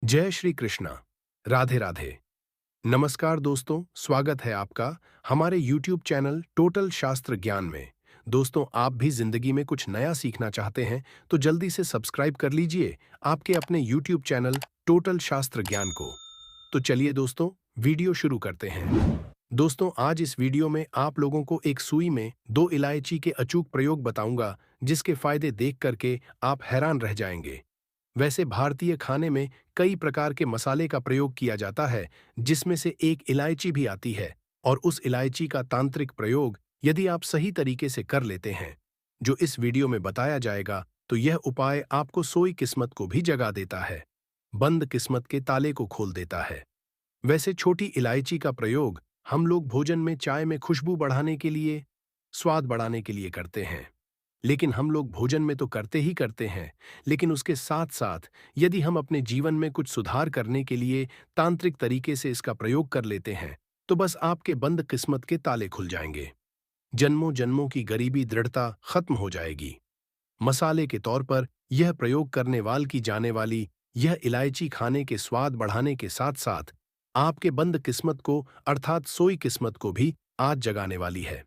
जय श्री कृष्णा। राधे राधे। नमस्कार दोस्तों, स्वागत है आपका हमारे YouTube चैनल टोटल शास्त्र ज्ञान में। दोस्तों, आप भी जिंदगी में कुछ नया सीखना चाहते हैं तो जल्दी से सब्सक्राइब कर लीजिए आपके अपने YouTube चैनल टोटल शास्त्र ज्ञान को। तो चलिए दोस्तों, वीडियो शुरू करते हैं। दोस्तों, आज इस वीडियो में आप लोगों को एक सुई में 2 इलायची के अचूक प्रयोग बताऊंगा, जिसके फायदे देख करके आप हैरान रह जाएंगे। वैसे भारतीय खाने में कई प्रकार के मसाले का प्रयोग किया जाता है, जिसमें से एक इलायची भी आती है। और उस इलायची का तांत्रिक प्रयोग यदि आप सही तरीके से कर लेते हैं, जो इस वीडियो में बताया जाएगा, तो यह उपाय आपको सोई किस्मत को भी जगा देता है, बंद किस्मत के ताले को खोल देता है। वैसे छोटी इलायची का प्रयोग हम लोग भोजन में, चाय में खुशबू बढ़ाने के लिए, स्वाद बढ़ाने के लिए करते हैं। लेकिन हम लोग भोजन में तो करते ही करते हैं, लेकिन उसके साथ साथ यदि हम अपने जीवन में कुछ सुधार करने के लिए तांत्रिक तरीके से इसका प्रयोग कर लेते हैं, तो बस आपके बंद किस्मत के ताले खुल जाएंगे। जन्मों जन्मों की गरीबी दृढ़ता खत्म हो जाएगी। मसाले के तौर पर यह प्रयोग करने वाल की जाने वाली यह इलायची खाने के स्वाद बढ़ाने के साथ साथ आपके बंद किस्मत को, अर्थात सोई किस्मत को भी आज जगाने वाली है।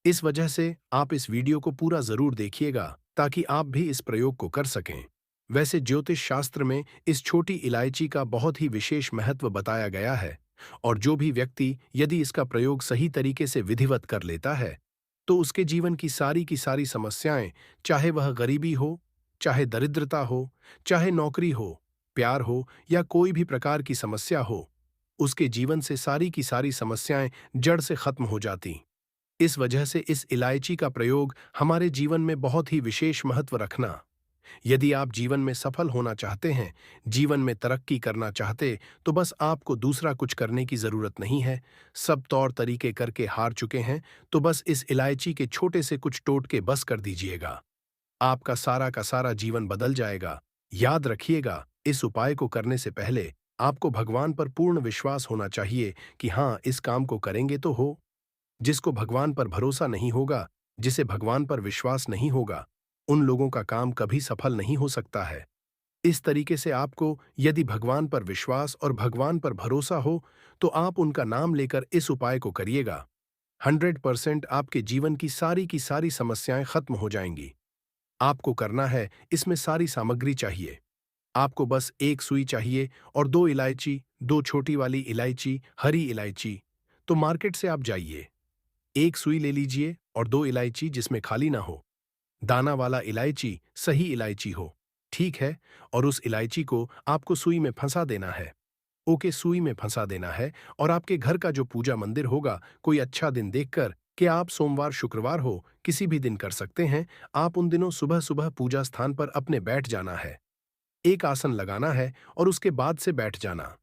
इस वजह से आप इस वीडियो को पूरा जरूर देखिएगा, ताकि आप भी इस प्रयोग को कर सकें। वैसे ज्योतिष शास्त्र में इस छोटी इलायची का बहुत ही विशेष महत्व बताया गया है, और जो भी व्यक्ति यदि इसका प्रयोग सही तरीके से विधिवत कर लेता है, तो उसके जीवन की सारी समस्याएं, चाहे वह गरीबी हो, चाहे दरिद्रता हो, चाहे नौकरी हो, प्यार हो या कोई भी प्रकार की समस्या हो, उसके जीवन से सारी की सारी समस्याएं जड़ से खत्म हो जाती। इस वजह से इस इलायची का प्रयोग हमारे जीवन में बहुत ही विशेष महत्व रखना। यदि आप जीवन में सफल होना चाहते हैं, जीवन में तरक्की करना चाहते, तो बस आपको दूसरा कुछ करने की जरूरत नहीं है। सब तौर तरीके करके हार चुके हैं, तो बस इस इलायची के छोटे से कुछ टोटके बस कर दीजिएगा। आपका सारा का सारा जीवन बदल जाएगा। याद रखिएगा, इस उपाय को करने से पहले आपको भगवान पर पूर्ण विश्वास होना चाहिए कि हाँ, इस काम को करेंगे तो हो। जिसको भगवान पर भरोसा नहीं होगा, जिसे भगवान पर विश्वास नहीं होगा, उन लोगों का काम कभी सफल नहीं हो सकता है। इस तरीके से आपको यदि भगवान पर विश्वास और भगवान पर भरोसा हो, तो आप उनका नाम लेकर इस उपाय को करिएगा। 100% आपके जीवन की सारी समस्याएं खत्म हो जाएंगी। आपको करना है, इसमें सारी सामग्री चाहिए। आपको बस एक सुई चाहिए और 2 इलायची, 2 छोटी वाली इलायची, हरी इलायची। तो मार्केट से आप जाइए, एक सुई ले लीजिए और 2 इलायची जिसमें खाली ना हो। दाना वाला इलायची सही इलायची हो, ठीक है। और उस इलायची को आपको सुई में फंसा देना है। ओके, सुई में फंसा देना है। और आपके घर का जो पूजा मंदिर होगा, कोई अच्छा दिन देखकर, कि आप सोमवार शुक्रवार हो, किसी भी दिन कर सकते हैं, आप उन दिनों सुबह सुबह पूजा स्थान पर अपने बैठ जाना है। एक आसन लगाना है और उसके बाद से बैठ जाना,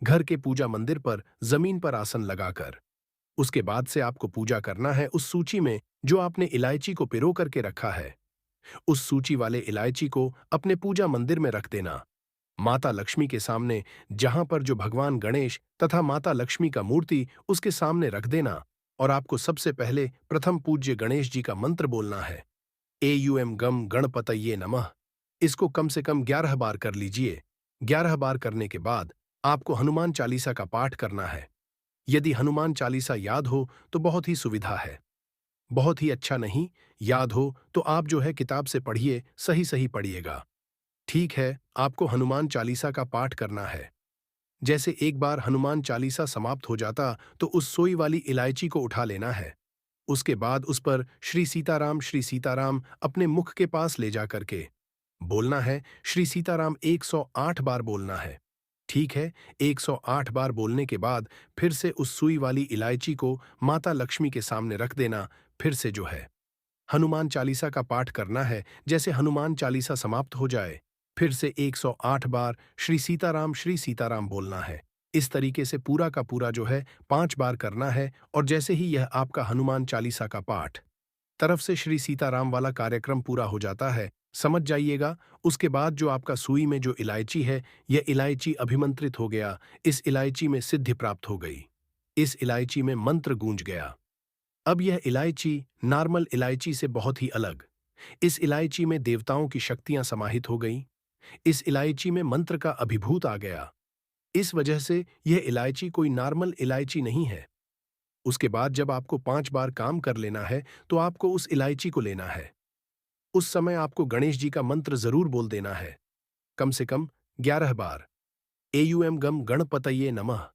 घर के पूजा मंदिर पर जमीन पर आसन लगाकर। उसके बाद से आपको पूजा करना है उस सूची में जो आपने इलायची को पिरो करके रखा है। उस सूची वाले इलायची को अपने पूजा मंदिर में रख देना, माता लक्ष्मी के सामने, जहां पर जो भगवान गणेश तथा माता लक्ष्मी का मूर्ति उसके सामने रख देना। और आपको सबसे पहले प्रथम पूज्य गणेश जी का मंत्र बोलना है, एयूएम गम गणपतये नमः। इसको कम से कम 11 बार कर लीजिए। 11 बार करने के बाद आपको हनुमान चालीसा का पाठ करना है। यदि हनुमान चालीसा याद हो तो बहुत ही सुविधा है, बहुत ही अच्छा नहीं याद हो तो आप जो है किताब से पढ़िए, सही सही पढ़िएगा। ठीक है, आपको हनुमान चालीसा का पाठ करना है। जैसे एक बार हनुमान चालीसा समाप्त हो जाता, तो उस सोई वाली इलायची को उठा लेना है। उसके बाद उस पर श्री सीताराम अपने मुख के पास ले जा करके बोलना है। श्री सीताराम 108 बार बोलना है, ठीक है। 108 बार बोलने के बाद फिर से उस सुई वाली इलायची को माता लक्ष्मी के सामने रख देना। फिर से जो है हनुमान चालीसा का पाठ करना है। जैसे हनुमान चालीसा समाप्त हो जाए, फिर से 108 बार श्री सीताराम बोलना है। इस तरीके से पूरा का पूरा जो है 5 बार करना है। और जैसे ही यह आपका हनुमान चालीसा का पाठ तरफ से श्री सीताराम वाला कार्यक्रम पूरा हो जाता है, समझ जाइएगा, उसके बाद जो आपका सुई में जो इलायची है, यह इलायची अभिमंत्रित हो गया। इस इलायची में सिद्धि प्राप्त हो गई, इस इलायची में मंत्र गूंज गया। अब यह इलायची नॉर्मल इलायची से बहुत ही अलग, इस इलायची में देवताओं की शक्तियां समाहित हो गईं। इस इलायची में मंत्र का अभिभूत आ गया। इस वजह से यह इलायची कोई नॉर्मल इलायची नहीं है। उसके बाद जब आपको 5 बार काम कर लेना है तो आपको उस इलायची को लेना है। उस समय आपको गणेश जी का मंत्र जरूर बोल देना है, कम से कम 11 बार। एयूएम गम गणपतये नमः।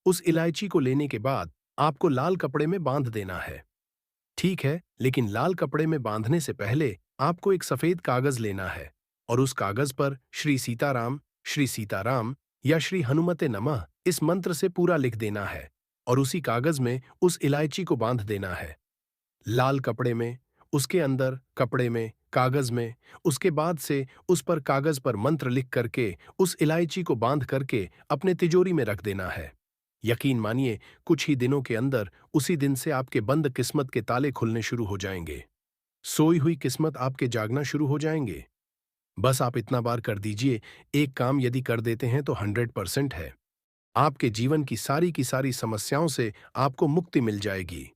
उस इलायची को लेने के बाद आपको लाल कपड़े में बांध देना है। ठीक है, लेकिन लाल कपड़े में बांधने से पहले आपको एक सफेद कागज लेना है और उस कागज पर श्री सीताराम या श्री हनुमते नमः इस मंत्र से पूरा लिख देना है और उसी कागज में उस इलायची को बांध देना है। लाल कपड़े में, उसके अंदर कपड़े में, कागज में, उसके बाद से उस पर कागज पर मंत्र लिख करके उस इलायची को बांध करके अपने तिजोरी में रख देना है। यकीन मानिए, कुछ ही दिनों के अंदर उसी दिन से आपके बंद किस्मत के ताले खुलने शुरू हो जाएंगे। सोई हुई किस्मत आपके जागना शुरू हो जाएंगे। बस आप इतना बार कर दीजिए। एक काम यदि कर देते हैं तो 100% है, आपके जीवन की सारी समस्याओं से आपको मुक्ति मिल जाएगी।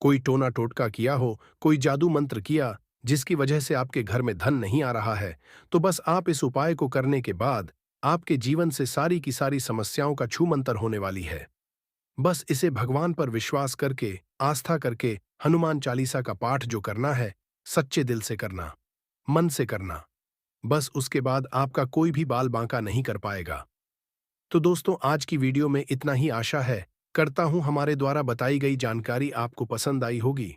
कोई टोना टोटका किया हो, कोई जादू मंत्र किया जिसकी वजह से आपके घर में धन नहीं आ रहा है, तो बस आप इस उपाय को करने के बाद आपके जीवन से सारी की सारी समस्याओं का छूमंतर होने वाली है। बस इसे भगवान पर विश्वास करके, आस्था करके हनुमान चालीसा का पाठ जो करना है, सच्चे दिल से करना, मन से करना। बस उसके बाद आपका कोई भी बाल बांका नहीं कर पाएगा। तो दोस्तों, आज की वीडियो में इतना ही। आशा है करता हूं हमारे द्वारा बताई गई जानकारी आपको पसंद आई होगी।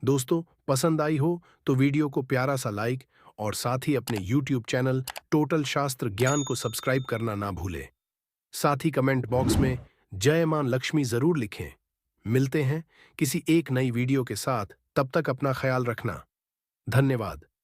दोस्तों, पसंद आई हो तो वीडियो को प्यारा सा लाइक और साथ ही अपने YouTube चैनल टोटल शास्त्र ज्ञान को सब्सक्राइब करना ना भूलें। साथ ही कमेंट बॉक्स में जय मां लक्ष्मी जरूर लिखें। मिलते हैं किसी एक नई वीडियो के साथ, तब तक अपना ख्याल रखना। धन्यवाद।